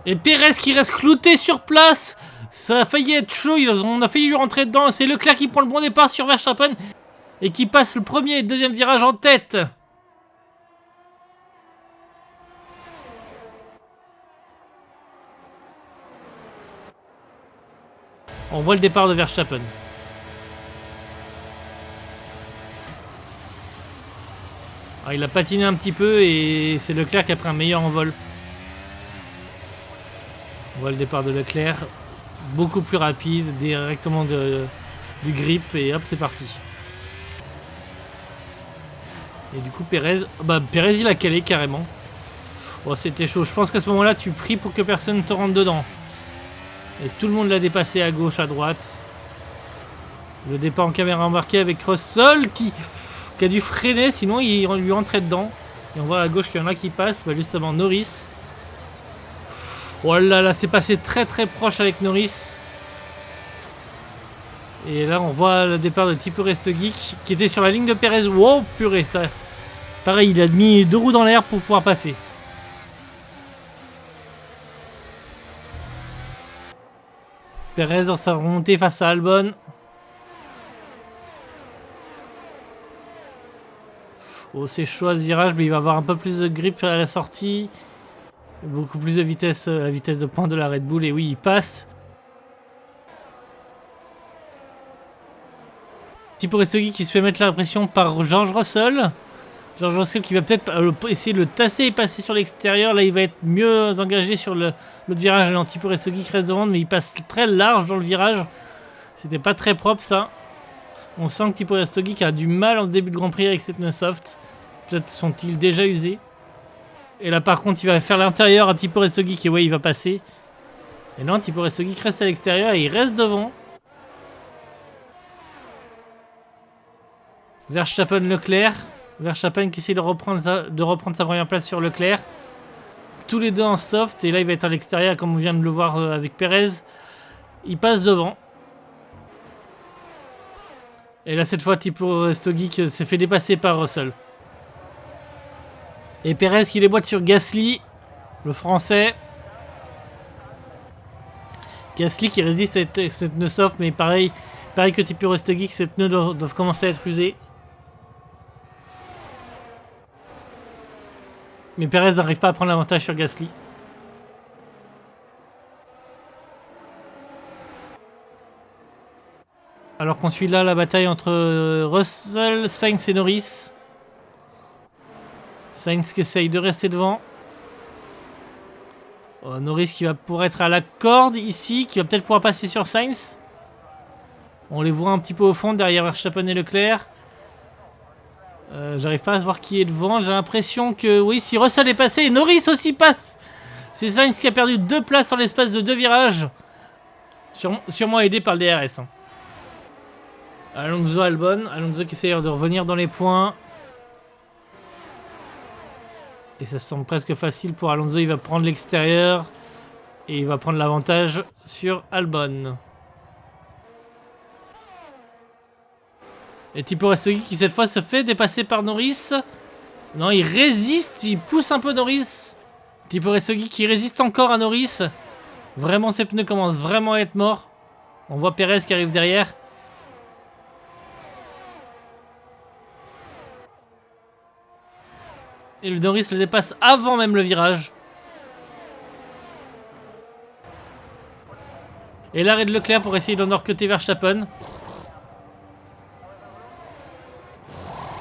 Et Pérez qui reste clouté sur place. Ça a failli être chaud, on a failli lui rentrer dedans. C'est Leclerc qui prend le bon départ sur Verstappen et qui passe le premier et deuxième virage en tête. On voit le départ de Verstappen. Alors, il a patiné un petit peu et c'est Leclerc qui a pris un meilleur envol. On voit le départ de Leclerc. Beaucoup plus rapide, directement du grip et hop, c'est parti. Et du coup, Pérez il a calé carrément. Oh, c'était chaud. Je pense qu'à ce moment-là, tu pries pour que personne ne te rentre dedans. Et tout le monde l'a dépassé à gauche, à droite. Le départ en caméra embarquée avec Russell qui a dû freiner, sinon il lui rentrait dedans. Et on voit à gauche qu'il y en a qui passent. Bah, justement, Norris. Oh là là, c'est passé très très proche avec Norris. Et là, on voit le départ de Timo Restogi qui était sur la ligne de Pérez. Wow, purée, ça. Pareil, il a mis 2 roues dans l'air pour pouvoir passer. Pérez dans sa remontée face à Albon. Oh, c'est chaud à ce virage, mais il va avoir un peu plus de grip à la sortie. Beaucoup plus de vitesse, la vitesse de pointe de la Red Bull. Et oui, il passe. Timo Restogi qui se fait mettre la pression par George Russell. George Russell qui va peut-être essayer de le tasser et passer sur l'extérieur. Là, il va être mieux engagé sur l'autre virage. Timo Restogi qui reste devant, mais il passe très large dans le virage. C'était pas très propre, ça. On sent que Timo Restogi qui a du mal en ce début de Grand Prix avec cette pneus soft. Peut-être sont-ils déjà usés. Et là, par contre, il va faire l'intérieur à Timo Restogi qui, ouais, il va passer. Et non, Timo Restogi qui reste à l'extérieur et il reste devant. Verstappen, Leclerc. Verstappen qui essaie de reprendre sa première place sur Leclerc. Tous les deux en soft. Et là, il va être à l'extérieur comme on vient de le voir avec Pérez. Il passe devant. Et là, cette fois, Timo Restogi s'est fait dépasser par Russell. Et Pérez qui déboîte sur Gasly, le français. Gasly qui résiste à cette pneu soft, mais pareil que Timo Restogi, que ces pneus doivent commencer à être usés. Mais Pérez n'arrive pas à prendre l'avantage sur Gasly. Alors qu'on suit là la bataille entre Russell, Sainz et Norris. Sainz qui essaye de rester devant. Oh, Norris qui va pouvoir être à la corde ici, qui va peut-être pouvoir passer sur Sainz. On les voit un petit peu au fond derrière Verstappen et Leclerc. J'arrive pas à voir qui est devant. J'ai l'impression que oui, si Russell est passé, Norris aussi passe. C'est Sainz qui a perdu 2 places en l'espace de 2 virages. Sûrement aidé par le DRS. Alonso, Albon. Alonso qui essaie de revenir dans les points. Et ça semble presque facile pour Alonso. Il va prendre l'extérieur. Et il va prendre l'avantage sur Albon. Et Timo Restogi qui cette fois se fait dépasser par Norris. Non, il résiste. Il pousse un peu Norris. Timo Restogi qui résiste encore à Norris. Vraiment, ses pneus commencent vraiment à être morts. On voit Pérez qui arrive derrière. Et le Norris le dépasse avant même le virage. Et l'arrêt de Leclerc pour essayer d'undercutter Verstappen.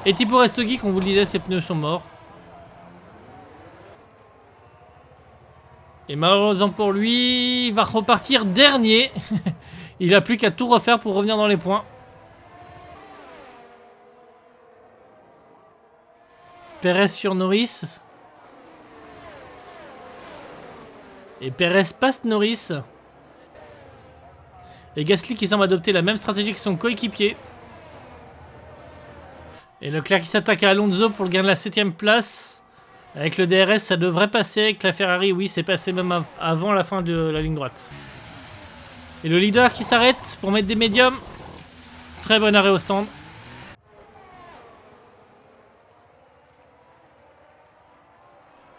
Et Timo Restogi, comme vous le disiez, ses pneus sont morts. Et malheureusement pour lui, il va repartir dernier. Il n'a plus qu'à tout refaire pour revenir dans les points. Pérez sur Norris. Et Pérez passe Norris. Et Gasly qui semble adopter la même stratégie que son coéquipier. Et Leclerc qui s'attaque à Alonso pour le gain de la 7ème place. Avec le DRS, ça devrait passer. Avec la Ferrari, oui, c'est passé même avant la fin de la ligne droite. Et le leader qui s'arrête pour mettre des médiums. Très bon arrêt au stand.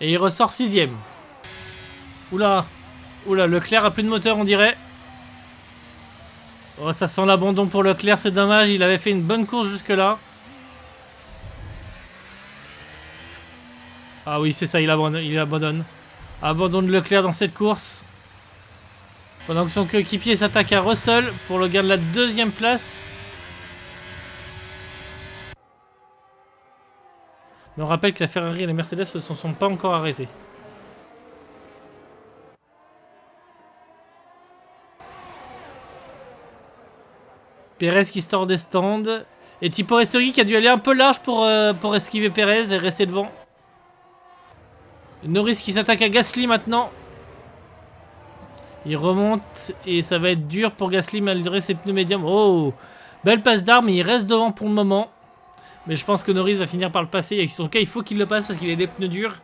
Et il ressort 6ème. Oula. Oula, Leclerc a plus de moteur, on dirait. Oh, ça sent l'abandon pour Leclerc, c'est dommage. Il avait fait une bonne course jusque-là. Ah oui, c'est ça, il abandonne. Il abandonne. Abandonne Leclerc dans cette course. Pendant que son coéquipier s'attaque à Russell pour le gain de la deuxième place. Mais on rappelle que la Ferrari et la Mercedes ne se sont pas encore arrêtés. Perez qui sort des stands. Et Tipo Restori qui a dû aller un peu large pour esquiver Perez et rester devant. Norris qui s'attaque à Gasly maintenant. Il remonte et ça va être dur pour Gasly malgré ses pneus médiums. Oh, belle passe d'armes, mais il reste devant pour le moment. Mais je pense que Norris va finir par le passer. Et en son cas, il faut qu'il le passe parce qu'il a des pneus durs.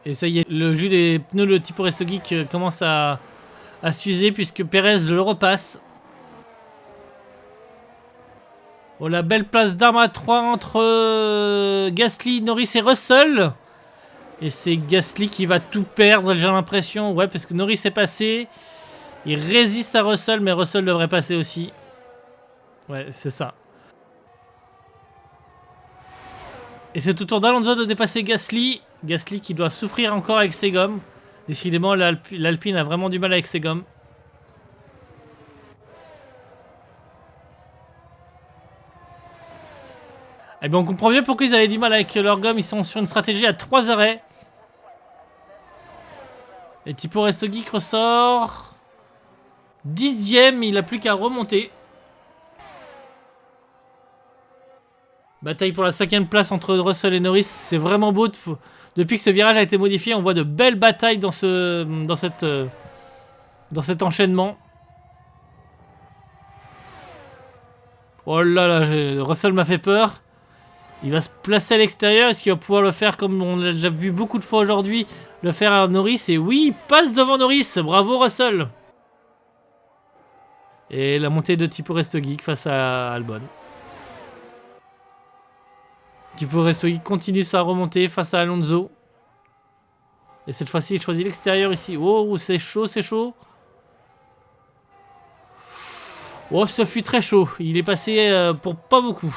Et ça y est, le jus des pneus de Tipo Resto Geek commence à s'user puisque Perez le repasse. Oh, la belle place d'armes à 3 entre Gasly, Norris et Russell. Et c'est Gasly qui va tout perdre, j'ai l'impression. Ouais, parce que Norris est passé. Il résiste à Russell, mais Russell devrait passer aussi. Ouais, c'est ça. Et c'est au tour d'Alonso de dépasser Gasly. Gasly qui doit souffrir encore avec ses gommes. Décidément, l'Alpine a vraiment du mal avec ses gommes. Eh bien, on comprend mieux pourquoi ils avaient du mal avec leurs gommes. Ils sont sur une stratégie à 3 arrêts. Et Tipo Resto Geek ressort 10ème, il n'a plus qu'à remonter. Bataille pour la 5ème place entre Russell et Norris. C'est vraiment beau. Depuis que ce virage a été modifié, on voit de belles batailles dans cet enchaînement. Oh là là, Russell m'a fait peur. Il va se placer à l'extérieur. Est-ce qu'il va pouvoir le faire comme on l'a vu beaucoup de fois aujourd'hui, le faire à Norris? Et oui, il passe devant Norris. Bravo Russell. Et la montée de Tipo Resto Geek face à Albon. Tipo Resto Geek continue sa remontée face à Alonso. Et cette fois-ci, il choisit l'extérieur ici. Oh, c'est chaud, c'est chaud. Oh, ce fut très chaud. Il est passé pour pas beaucoup.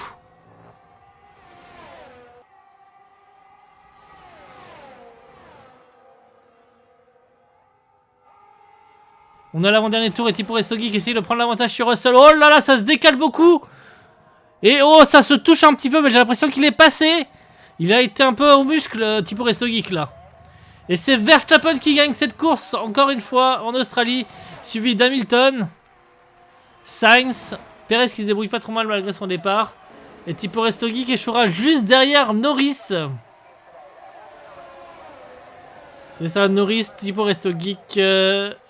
On a l'avant-dernier tour et Tipo Resto Geek qui essaye de prendre l'avantage sur Russell. Oh là là, ça se décale beaucoup. Et oh, ça se touche un petit peu, mais j'ai l'impression qu'il est passé. Il a été un peu au muscle, Tipo Resto Geek là. Et c'est Verstappen qui gagne cette course, encore une fois, en Australie, suivi d'Hamilton. Sainz, Perez qui se débrouille pas trop mal malgré son départ. Et Tipo Resto Geek échouera juste derrière Norris. C'est ça, Norris, Tipo Resto Geek,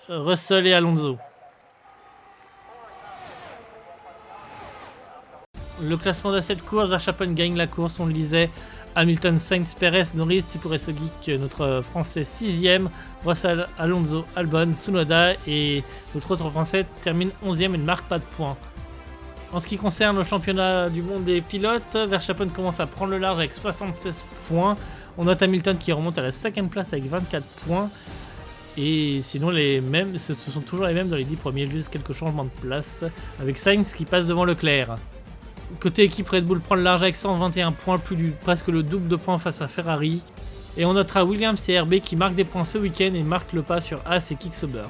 Russell et Alonso. Le classement de cette course, Verstappen gagne la course, on le disait. Hamilton, Sainz, Perez, Norris, Tipo Resto Geek, notre français 6ème. Russell, Alonso, Albon, Tsunoda et notre autre français termine 11ème et ne marque pas de points. En ce qui concerne le championnat du monde des pilotes, Verstappen commence à prendre le large avec 76 points. On note Hamilton qui remonte à la 5ème place avec 24 points. Et sinon, ce sont toujours les mêmes dans les 10 premiers, juste quelques changements de place. Avec Sainz qui passe devant Leclerc. Côté équipe, Red Bull prend le large avec 121 points, presque le double de points face à Ferrari. Et on notera Williams et RB qui marquent des points ce week-end et marquent le pas sur Haas et Kick Sauber.